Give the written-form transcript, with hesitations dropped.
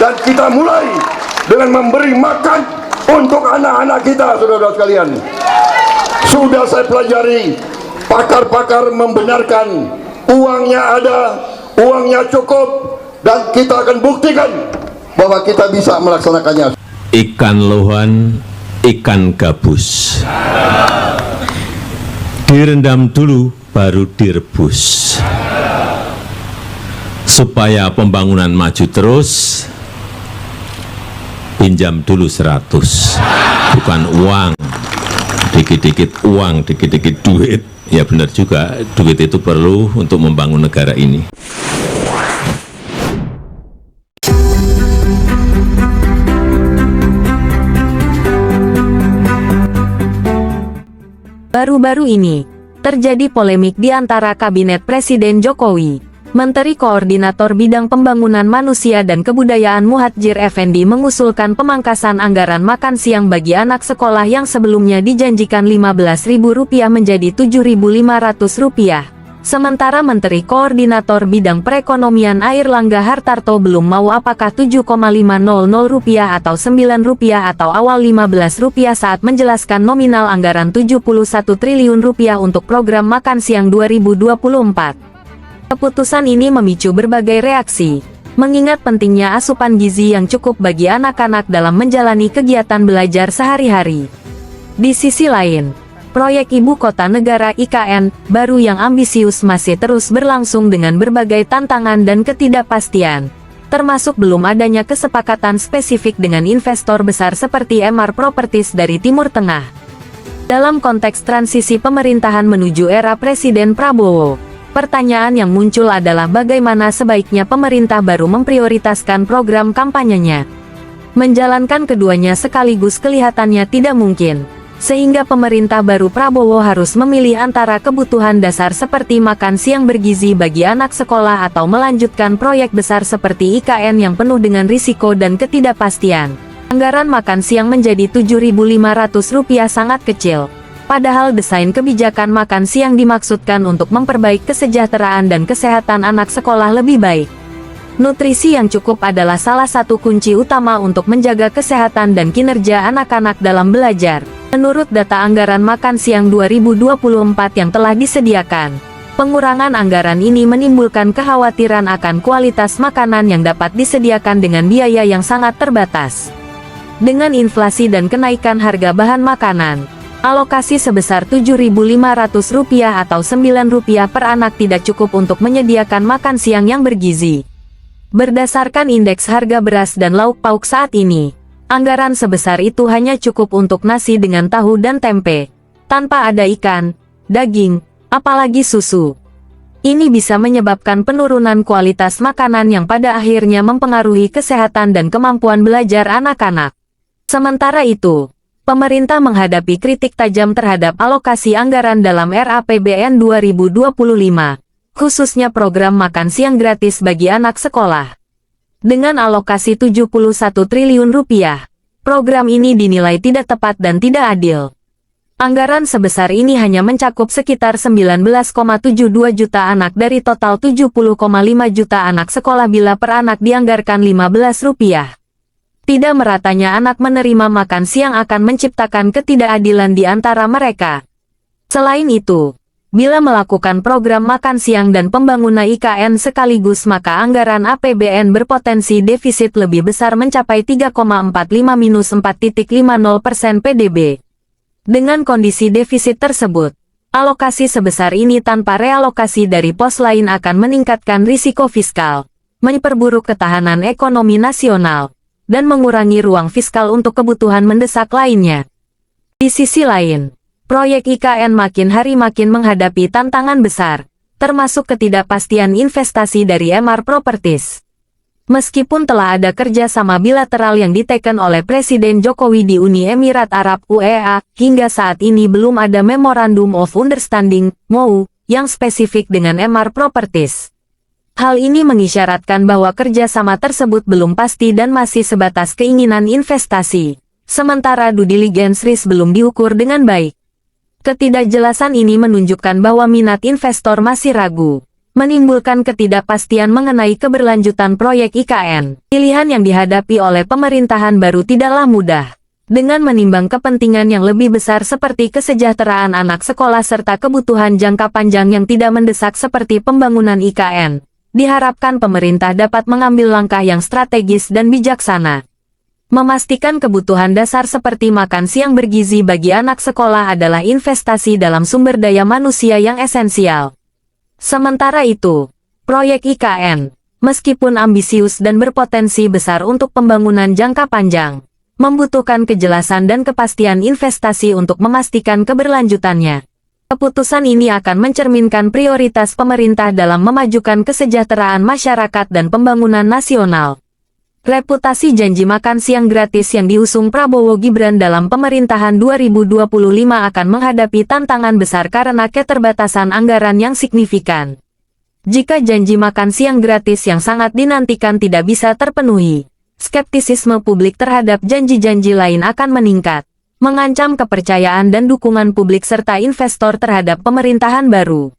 Dan kita mulai dengan memberi makan untuk anak-anak kita, saudara-saudara sekalian. Sudah saya pelajari, pakar-pakar membenarkan uangnya ada, uangnya cukup, dan kita akan buktikan bahwa kita bisa melaksanakannya. Ikan lohan, ikan gabus, direndam dulu baru direbus. Supaya pembangunan maju terus, pinjam dulu 100, bukan uang, dikit-dikit uang, dikit-dikit duit. Ya benar juga, duit itu perlu untuk membangun negara ini. Baru-baru ini, terjadi polemik di antara Kabinet Presiden Jokowi. Menteri Koordinator Bidang Pembangunan Manusia dan Kebudayaan Muhadjir Effendi mengusulkan pemangkasan anggaran makan siang bagi anak sekolah yang sebelumnya dijanjikan Rp15.000 menjadi Rp7.500. Sementara Menteri Koordinator Bidang Perekonomian Airlangga Hartarto belum mau apakah Rp7.500 atau Rp9 atau awal Rp15 saat menjelaskan nominal anggaran Rp71 triliun untuk program makan siang 2024. Keputusan ini memicu berbagai reaksi, mengingat pentingnya asupan gizi yang cukup bagi anak-anak dalam menjalani kegiatan belajar sehari-hari. Di sisi lain, proyek Ibu Kota Negara (IKN) baru yang ambisius masih terus berlangsung dengan berbagai tantangan dan ketidakpastian, termasuk belum adanya kesepakatan spesifik dengan investor besar seperti Emaar Properties dari Timur Tengah. Dalam konteks transisi pemerintahan menuju era Presiden Prabowo, pertanyaan yang muncul adalah bagaimana sebaiknya pemerintah baru memprioritaskan program kampanyenya. Menjalankan keduanya sekaligus kelihatannya tidak mungkin, sehingga pemerintah baru Prabowo harus memilih antara kebutuhan dasar seperti makan siang bergizi bagi anak sekolah atau melanjutkan proyek besar seperti IKN yang penuh dengan risiko dan ketidakpastian. Anggaran makan siang menjadi Rp7.500 sangat kecil. Padahal desain kebijakan makan siang dimaksudkan untuk memperbaiki kesejahteraan dan kesehatan anak sekolah lebih baik. Nutrisi yang cukup adalah salah satu kunci utama untuk menjaga kesehatan dan kinerja anak-anak dalam belajar. Menurut data anggaran makan siang 2024 yang telah disediakan, pengurangan anggaran ini menimbulkan kekhawatiran akan kualitas makanan yang dapat disediakan dengan biaya yang sangat terbatas. Dengan inflasi dan kenaikan harga bahan makanan, alokasi sebesar Rp7.500 atau Rp9 per anak tidak cukup untuk menyediakan makan siang yang bergizi. Berdasarkan indeks harga beras dan lauk pauk saat ini, anggaran sebesar itu hanya cukup untuk nasi dengan tahu dan tempe, tanpa ada ikan, daging, apalagi susu. Ini bisa menyebabkan penurunan kualitas makanan yang pada akhirnya mempengaruhi kesehatan dan kemampuan belajar anak-anak. Sementara itu, pemerintah menghadapi kritik tajam terhadap alokasi anggaran dalam RAPBN 2025, khususnya program makan siang gratis bagi anak sekolah. Dengan alokasi Rp71 triliun, program ini dinilai tidak tepat dan tidak adil. Anggaran sebesar ini hanya mencakup sekitar 19,72 juta anak dari total 70,5 juta anak sekolah bila per anak dianggarkan Rp15. Tidak meratanya anak menerima makan siang akan menciptakan ketidakadilan di antara mereka. Selain itu, bila melakukan program makan siang dan pembangunan IKN sekaligus maka anggaran APBN berpotensi defisit lebih besar mencapai 3,45-4.50% PDB. Dengan kondisi defisit tersebut, alokasi sebesar ini tanpa realokasi dari pos lain akan meningkatkan risiko fiskal, memperburuk ketahanan ekonomi nasional, dan mengurangi ruang fiskal untuk kebutuhan mendesak lainnya. Di sisi lain, proyek IKN makin hari makin menghadapi tantangan besar, termasuk ketidakpastian investasi dari Emaar Properties. Meskipun telah ada kerjasama bilateral yang diteken oleh Presiden Jokowi di Uni Emirat Arab (UEA), hingga saat ini belum ada Memorandum of Understanding (MOU) yang spesifik dengan Emaar Properties. Hal ini mengisyaratkan bahwa kerjasama tersebut belum pasti dan masih sebatas keinginan investasi, sementara due diligence risk belum diukur dengan baik. Ketidakjelasan ini menunjukkan bahwa minat investor masih ragu, menimbulkan ketidakpastian mengenai keberlanjutan proyek IKN. Pilihan yang dihadapi oleh pemerintahan baru tidaklah mudah. Dengan menimbang kepentingan yang lebih besar seperti kesejahteraan anak sekolah serta kebutuhan jangka panjang yang tidak mendesak seperti pembangunan IKN, diharapkan pemerintah dapat mengambil langkah yang strategis dan bijaksana. Memastikan kebutuhan dasar seperti makan siang bergizi bagi anak sekolah adalah investasi dalam sumber daya manusia yang esensial. Sementara itu, proyek IKN, meskipun ambisius dan berpotensi besar untuk pembangunan jangka panjang, membutuhkan kejelasan dan kepastian investasi untuk memastikan keberlanjutannya. Keputusan ini akan mencerminkan prioritas pemerintah dalam memajukan kesejahteraan masyarakat dan pembangunan nasional. Reputasi janji makan siang gratis yang diusung Prabowo Gibran dalam pemerintahan 2025 akan menghadapi tantangan besar karena keterbatasan anggaran yang signifikan. Jika janji makan siang gratis yang sangat dinantikan tidak bisa terpenuhi, skeptisisme publik terhadap janji-janji lain akan meningkat, mengancam kepercayaan dan dukungan publik serta investor terhadap pemerintahan baru.